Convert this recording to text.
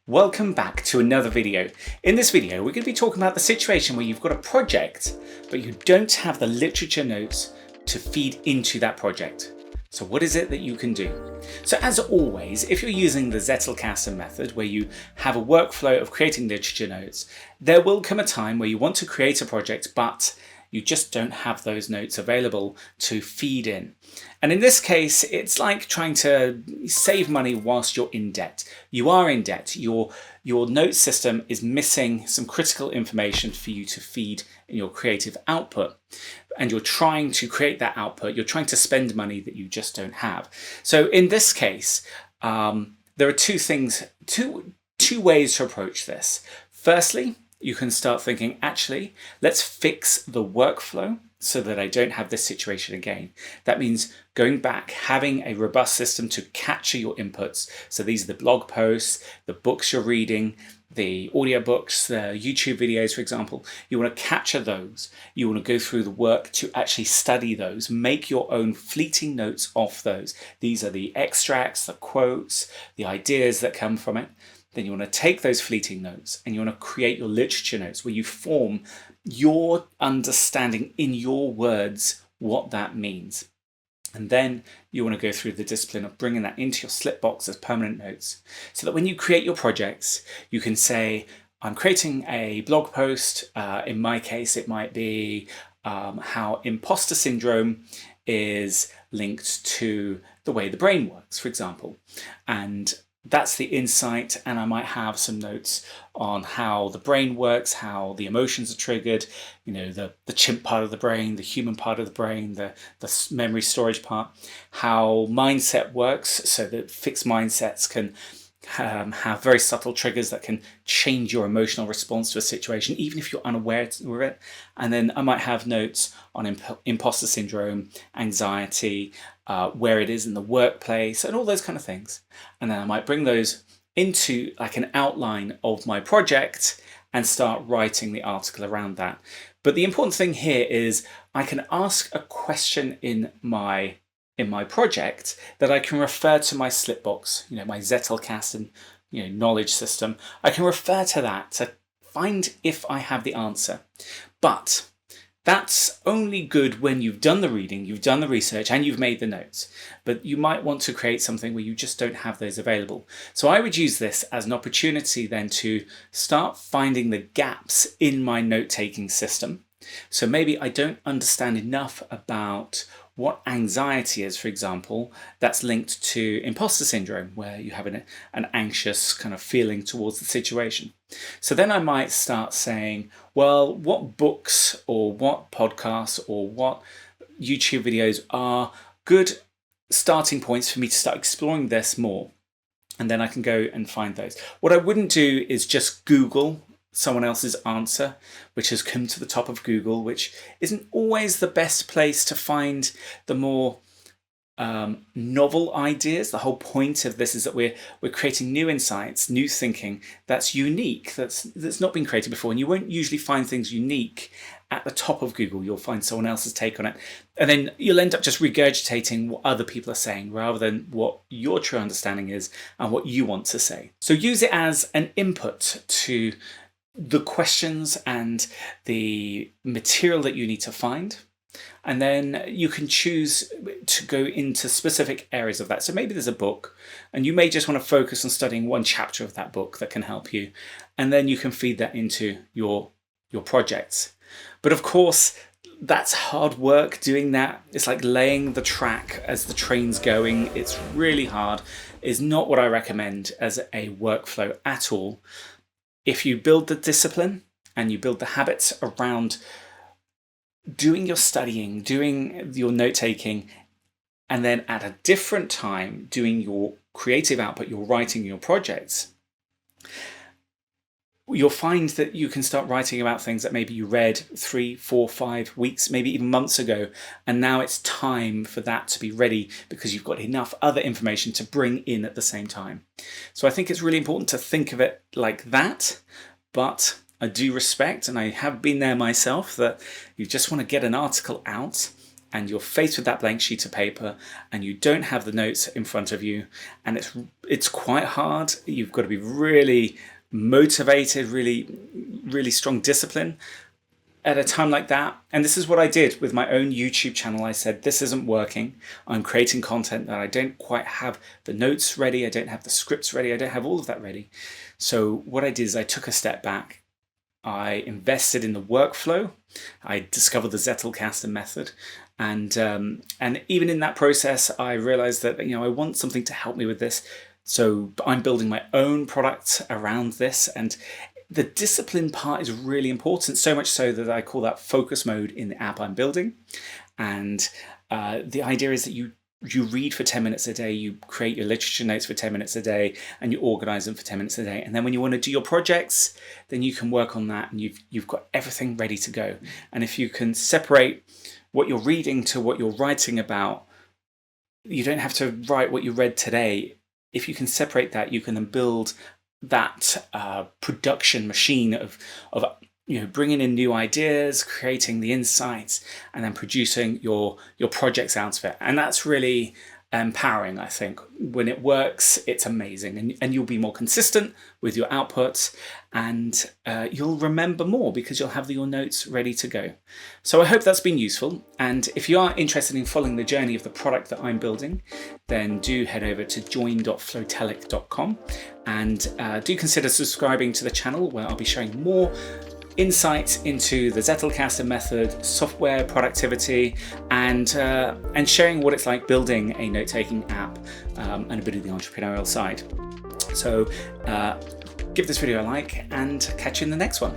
Welcome back to another video. In this video, we're going to be talking about the situation where you've got a project, but you don't have the literature notes to feed into that project. So what is it that you can do? So as always, if you're using the Zettelkasten method, where you have a workflow of creating literature notes, there will come a time where you want to create a project, but you just don't have those notes available to feed in. And in this case, it's like trying to save money whilst you're in debt. You are in debt. Your note system is missing some critical information for you to feed in your creative output. And you're trying to create that output. You're trying to spend money that you just don't have. So in this case, there are two ways to approach this. Firstly, you can start thinking, actually, let's fix the workflow so that I don't have this situation again. That means going back, having a robust system to capture your inputs. So these are the blog posts, the books you're reading, the audiobooks, the YouTube videos, for example. You want to capture those. You want to go through the work to actually study those, make your own fleeting notes off those. These are the extracts, the quotes, the ideas that come from it. Then you want to take those fleeting notes and you want to create your literature notes where you form your understanding in your words what that means. And then you want to go through the discipline of bringing that into your slip box as permanent notes so that when you create your projects, you can say, I'm creating a blog post. In my case, it might be how imposter syndrome is linked to the way the brain works, for example. And that's the insight, and I might have some notes on how the brain works, how the emotions are triggered, you know, the chimp part of the brain, the human part of the brain, the memory storage part, how mindset works, so that fixed mindsets can have very subtle triggers that can change your emotional response to a situation, even if you're unaware of it. And then I might have notes on imposter syndrome, anxiety, where it is in the workplace, and all those kind of things. And then I might bring those into like an outline of my project and start writing the article around that. But the important thing here is I can ask a question in my project that I can refer to my slipbox, my Zettelkasten, knowledge system. I can refer to that to find if I have the answer. But that's only good when you've done the reading, you've done the research, and you've made the notes. But you might want to create something where you just don't have those available. So I would use this as an opportunity then to start finding the gaps in my note-taking system. So maybe I don't understand enough about what anxiety is, for example, that's linked to imposter syndrome, where you have an anxious kind of feeling towards the situation. So then I might start saying, well, what books or what podcasts or what YouTube videos are good starting points for me to start exploring this more? And then I can go and find those. What I wouldn't do is just Google someone else's answer, which has come to the top of Google, which isn't always the best place to find the more novel ideas. The whole point of this is that we're creating new insights, new thinking that's unique, that's not been created before. And you won't usually find things unique at the top of Google. You'll find someone else's take on it. And then you'll end up just regurgitating what other people are saying rather than what your true understanding is and what you want to say. So use it as an input to the questions and the material that you need to find. And then you can choose to go into specific areas of that. So maybe there's a book and you may just want to focus on studying one chapter of that book that can help you. And then you can feed that into your projects. But of course, that's hard work doing that. It's like laying the track as the train's going. It's really hard. It's not what I recommend as a workflow at all. If you build the discipline and you build the habits around doing your studying, doing your note-taking, and then at a different time doing your creative output, your writing, your projects, you'll find that you can start writing about things that maybe you read 3, 4, 5 weeks, maybe even months ago, and now it's time for that to be ready because you've got enough other information to bring in at the same time. So I think it's really important to think of it like that, but I do respect, and I have been there myself, that you just want to get an article out and you're faced with that blank sheet of paper and you don't have the notes in front of you, and it's quite hard. You've got to be really motivated, really strong discipline at a time like that. And this is what I did with my own YouTube channel. I said, this isn't working. I'm creating content that I don't quite have the notes ready. I don't have the scripts ready. I don't have all of that ready. So what I did is I took a step back. I invested in the workflow. I discovered the Zettelkasten method. And even in that process, I realized that, I want something to help me with this. So I'm building my own product around this, and the discipline part is really important, so much so that I call that focus mode in the app I'm building. And the idea is that you read for 10 minutes a day, you create your literature notes for 10 minutes a day, and you organize them for 10 minutes a day. And then when you want to do your projects, then you can work on that, and you've got everything ready to go. And if you can separate what you're reading to what you're writing about, you don't have to write what you read today. If you can separate that, you can then build that production machine of bringing in new ideas, creating the insights, and then producing your projects out of it. And that's really empowering, I think. When it works, it's amazing, and you'll be more consistent with your outputs, and you'll remember more because you'll have your notes ready to go. So I hope that's been useful, and if you are interested in following the journey of the product that I'm building, then do head over to join.flowtelic.com, and do consider subscribing to the channel, where I'll be sharing more insights into the Zettelkasten method, software productivity, and sharing what it's like building a note-taking app, and a bit of the entrepreneurial side. So give this video a like, and catch you in the next one.